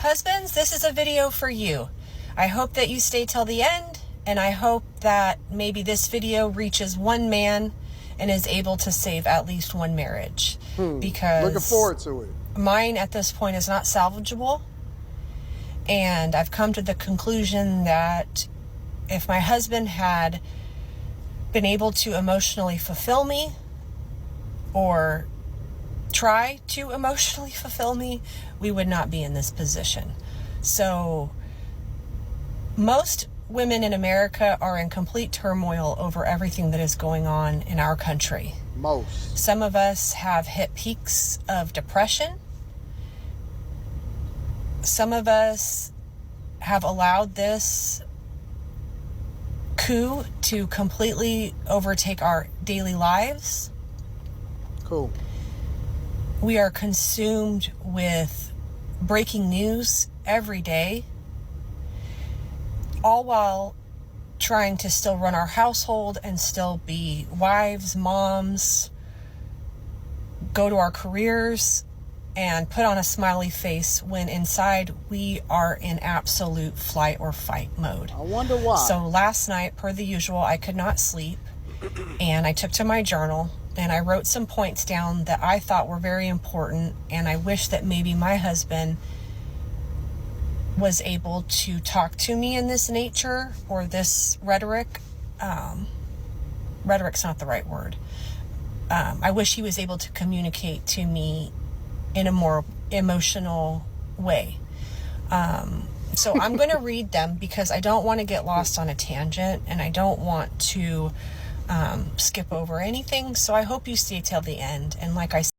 Husbands, this is a video for you. I hope that you stay till the end, and I hope that maybe this video reaches one man and is able to save at least one marriage. Because looking forward to it. Mine at this point is not salvageable, and I've come to the conclusion that if my husband had been able to emotionally fulfill me or try to emotionally fulfill me, we would not be in this position. So most women in America are in complete turmoil over everything that is going on in our country. Most. Some of us have hit peaks of depression. Some of us have allowed this coup to completely overtake our daily lives. Cool. We are consumed with breaking news every day, all while trying to still run our household and still be wives, moms, go to our careers, and put on a smiley face when inside we are in absolute flight or fight mode. I wonder why. So last night, per the usual, I could not sleep, and I took to my journal and I wrote some points down that I thought were very important, and I wish that maybe my husband was able to talk to me in this nature or this rhetoric. Rhetoric's not the right word. I wish he was able to communicate to me in a more emotional way. So I'm going to read them because I don't want to get lost on a tangent, and I don't want to skip over anything. So I hope you stay till the end. And like I said,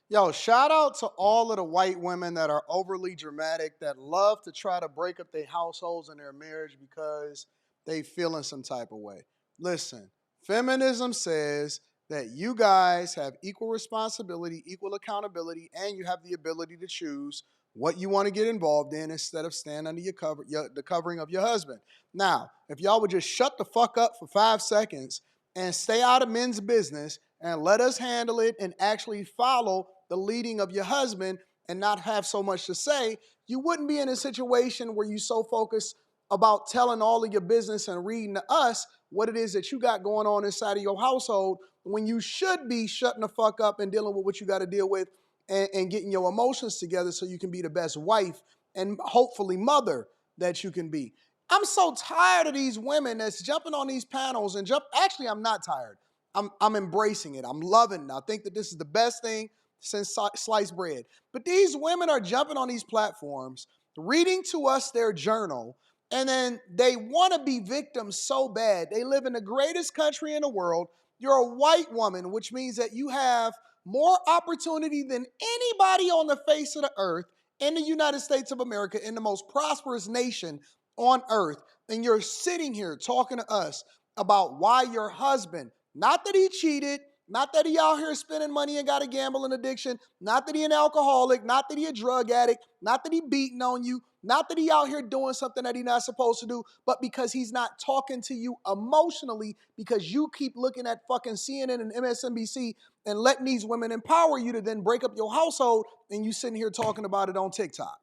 Yo, shout out to all of the white women that are overly dramatic, that love to try to break up their households and their marriage because they feel in some type of way. Listen, feminism says that you guys have equal responsibility, equal accountability, and you have the ability to choose what you want to get involved in instead of stand under the covering of your husband. Now, if y'all would just shut the fuck up for 5 seconds and stay out of men's business and let us handle it and actually follow the leading of your husband and not have so much to say, you wouldn't be in a situation where you so focused about telling all of your business and reading to us what it is that you got going on inside of your household when you should be shutting the fuck up and dealing with what you got to deal with and getting your emotions together so you can be the best wife and hopefully mother that you can be. I'm so tired of these women that's jumping on these panels and actually, I'm not tired. I'm embracing it. I'm loving it. I think that this is the best thing since sliced bread. But these women are jumping on these platforms, reading to us their journal, and then they want to be victims so bad. They live in the greatest country in the world. You're a white woman, which means that you have more opportunity than anybody on the face of the earth in the United States of America, in the most prosperous nation on earth. And you're sitting here talking to us about why your husband, not that he cheated, not that he out here spending money and got a gambling addiction, not that he an alcoholic, not that he a drug addict, not that he beating on you, not that he out here doing something that he's not supposed to do, but because he's not talking to you emotionally because you keep looking at fucking CNN and MSNBC and letting these women empower you to then break up your household, and you sitting here talking about it on TikTok.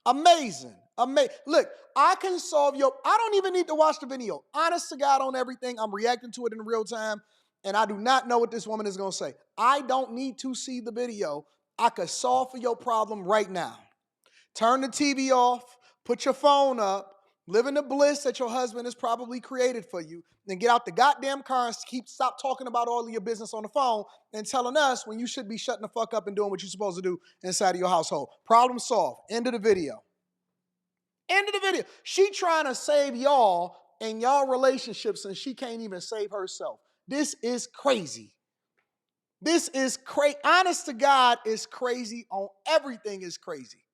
Amazing. Look, I can solve I don't even need to watch the video. Honest to God on everything. I'm reacting to it in real time, and I do not know what this woman is going to say. I don't need to see the video. I could solve for your problem right now. Turn the TV off, put your phone up, live in the bliss that your husband has probably created for you, then get out the goddamn car and stop talking about all of your business on the phone and telling us when you should be shutting the fuck up and doing what you're supposed to do inside of your household. Problem solved. End of the video. End of the video. She trying to save y'all and y'all relationships, and she can't even save herself. This is crazy. This is crazy. Honest to God, is crazy on everything is crazy.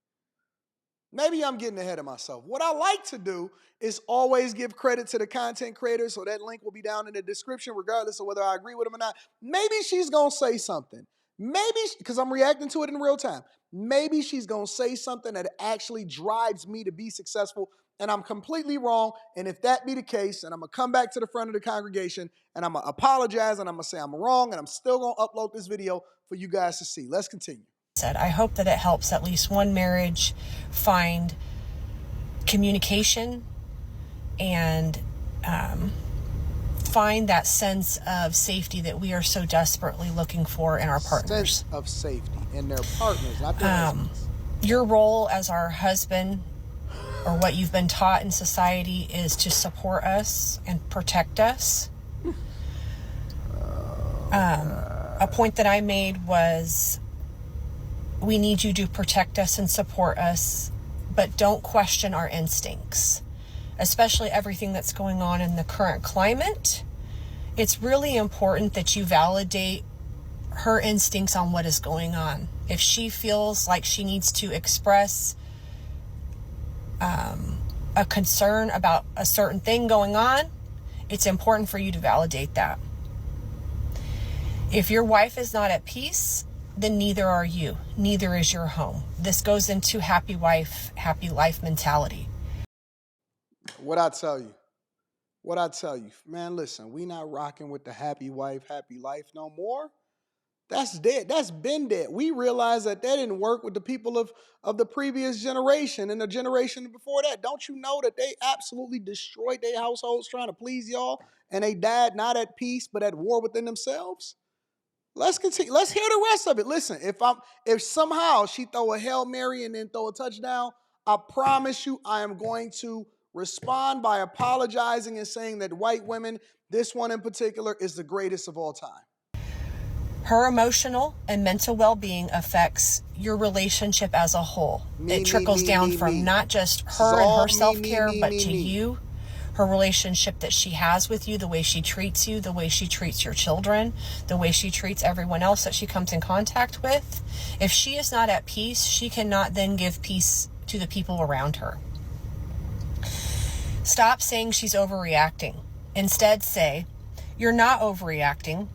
Maybe I'm getting ahead of myself. What I like to do is always give credit to the content creator, so that link will be down in the description regardless of whether I agree with him or not. Maybe she's going to say something. Maybe, because I'm reacting to it in real time, maybe she's going to say something that actually drives me to be successful, and I'm completely wrong. And if that be the case, then I'm going to come back to the front of the congregation, and I'm going to apologize, and I'm going to say I'm wrong, and I'm still going to upload this video for you guys to see. Let's continue. said, I hope that it helps at least one marriage find communication and find that sense of safety that we are so desperately looking for in our partners. Sense of safety in their partners, not their husbands. Your role as our husband, or what you've been taught in society, is to support us and protect us. A point that I made was, we need you to protect us and support us, but don't question our instincts, especially everything that's going on in the current climate. It's really important that you validate her instincts on what is going on. If she feels like she needs to express a concern about a certain thing going on, it's important for you to validate that. If your wife is not at peace, then neither are you. Neither is your home. This goes into happy wife, happy life mentality. What I tell you, man, listen, we not rocking with the happy wife, happy life no more. That's dead. That's been dead. We realized that didn't work with the people of the previous generation and the generation before that. Don't you know that they absolutely destroyed their households trying to please y'all, and they died not at peace but at war within themselves? Let's continue. Let's hear the rest of it. Listen, if somehow she throw a Hail Mary and then throw a touchdown, I promise you I am going to respond by apologizing and saying that white women, this one in particular, is the greatest of all time. Her emotional and mental well-being affects your relationship as a whole. It trickles down from not just her and her self-care, but to you, her relationship that she has with you, the way she treats you, the way she treats your children, the way she treats everyone else that she comes in contact with. If she is not at peace, she cannot then give peace to the people around her. Stop saying she's overreacting. Instead, say, you're not overreacting.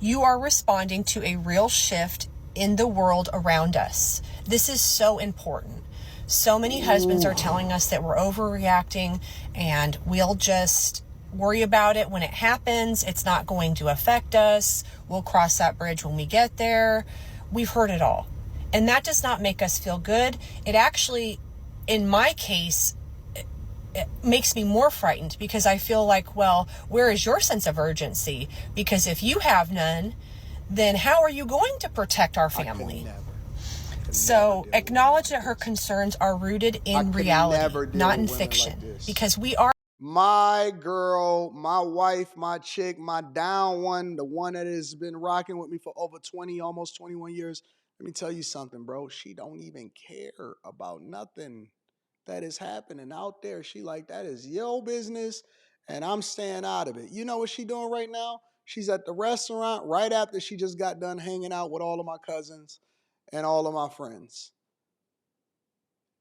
You are responding to a real shift in the world around us. This is so important. So many husbands are telling us that we're overreacting and we'll just worry about it when it happens. It's not going to affect us. We'll cross that bridge when we get there. We've heard it all. And that does not make us feel good. It actually, in my case, it makes me more frightened, because I feel like, well, where is your sense of urgency? Because if you have none, then how are you going to protect our family? So acknowledge that her concerns are rooted in reality, not in fiction, because we are. My girl, my wife, my chick, my down one, the one that has been rocking with me for over 20, almost 21 years. Let me tell you something, bro. She don't even care about nothing that is happening out there. She like, that is your business, and I'm staying out of it. You know what she doing right now? She's at the restaurant right after she just got done hanging out with all of my cousins and all of my friends.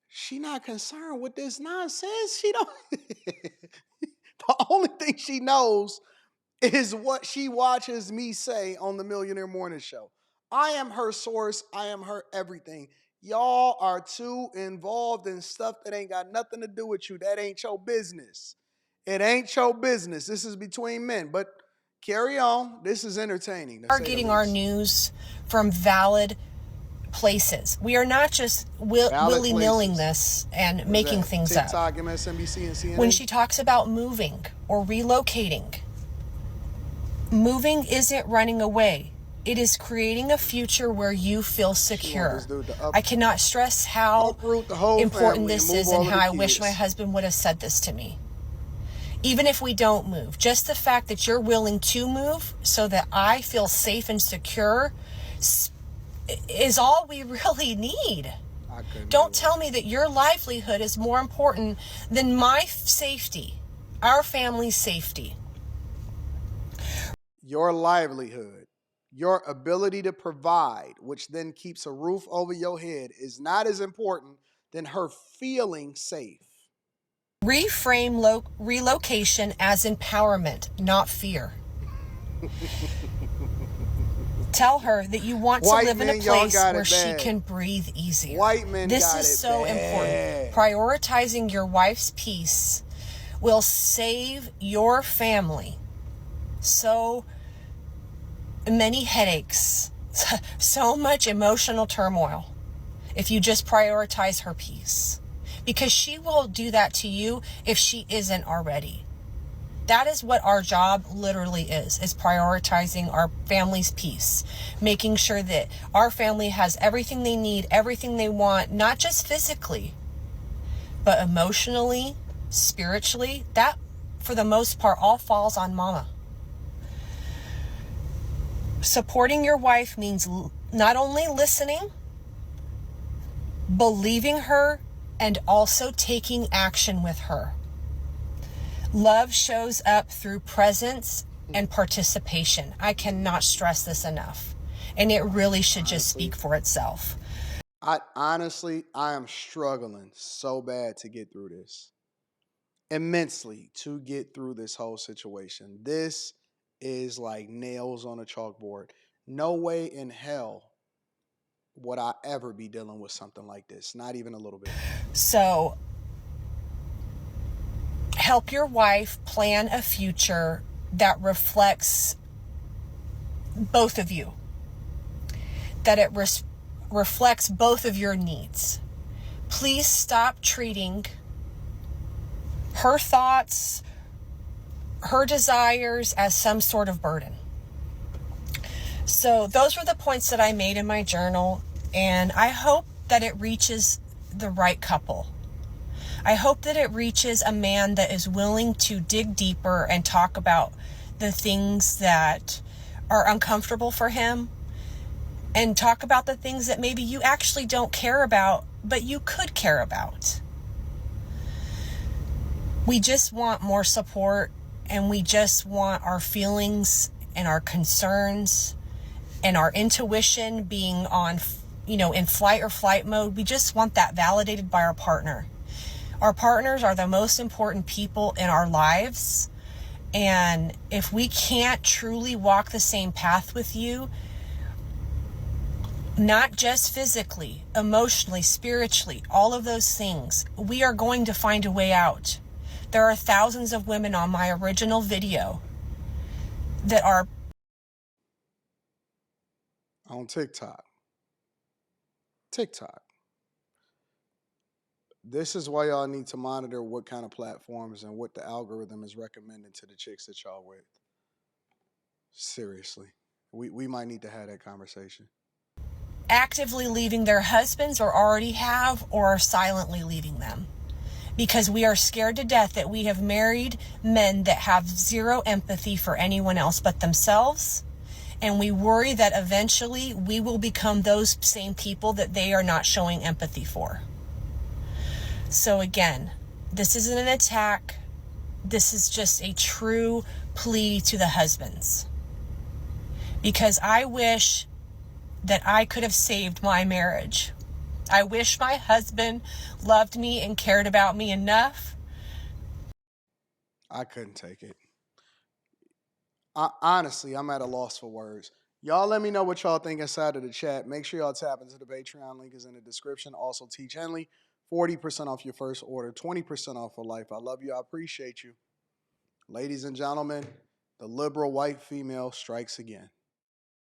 She not concerned with this nonsense. She don't. The only thing she knows is what she watches me say on the Millionaire Morning Show. I am her source. I am her everything. Y'all are too involved in stuff that ain't got nothing to do with you. That ain't your business. It ain't your business. This is between men. But carry on. This is entertaining. We are getting our news from valid places. We are not just willy-nilling this and making things up. TikTok, MSNBC, and CNN. When she talks about moving or relocating, moving isn't running away. It is creating a future where you feel secure. I cannot stress how important this is and how I wish my husband would have said this to me. Even if we don't move, just the fact that you're willing to move so that I feel safe and secure is all we really need. Don't tell me that your livelihood is more important than my safety, our family's safety. Your livelihood, your ability to provide, which then keeps a roof over your head, is not as important than her feeling safe. Reframe relocation as empowerment, not fear. Tell her that you want to live in a place where she can breathe easier. This is so important. Prioritizing your wife's peace will save your family so many headaches so much emotional turmoil if you just prioritize her peace. Because she will do that to you if she isn't already. That is what our job literally is prioritizing our family's peace. Making sure that our family has everything they need, everything they want, not just physically, but emotionally, spiritually. That, for the most part, all falls on mama. Supporting your wife means not only listening, believing her, and also taking action with her. Love shows up through presence and participation. I cannot stress this enough. And it really should just speak for itself. I am struggling so bad to get through this. Immensely to get through this whole situation. This is like nails on a chalkboard. No way in hell would I ever be dealing with something like this. Not even a little bit. So, help your wife plan a future that reflects both of you, that it reflects both of your needs. Please stop treating her thoughts, her desires as some sort of burden. So those were the points that I made in my journal, and I hope that it reaches the right couple. I hope that it reaches a man that is willing to dig deeper and talk about the things that are uncomfortable for him, and talk about the things that maybe you actually don't care about, but you could care about. We just want more support, and we just want our feelings and our concerns and our intuition being on, in flight or flight mode. We just want that validated by our partner. Our partners are the most important people in our lives. And if we can't truly walk the same path with you, not just physically, emotionally, spiritually, all of those things, we are going to find a way out. There are thousands of women on my original video that are on TikTok. This is why y'all need to monitor what kind of platforms and what the algorithm is recommending to the chicks that y'all with. Seriously. We might need to have that conversation. actively leaving their husbands, or already have, or are silently leaving them. Because we are scared to death that we have married men that have zero empathy for anyone else but themselves. And we worry that eventually we will become those same people that they are not showing empathy for. So again, this isn't an attack. This is just a true plea to the husbands. Because I wish that I could have saved my marriage. I wish my husband loved me and cared about me enough. I couldn't take it. Honestly, I'm at a loss for words. Y'all let me know what y'all think inside of the chat. Make sure y'all tap into the Patreon. Link is in the description. Also, Teach Henley, 40% off your first order, 20% off for life. I love you. I appreciate you. Ladies and gentlemen, the liberal white female strikes again.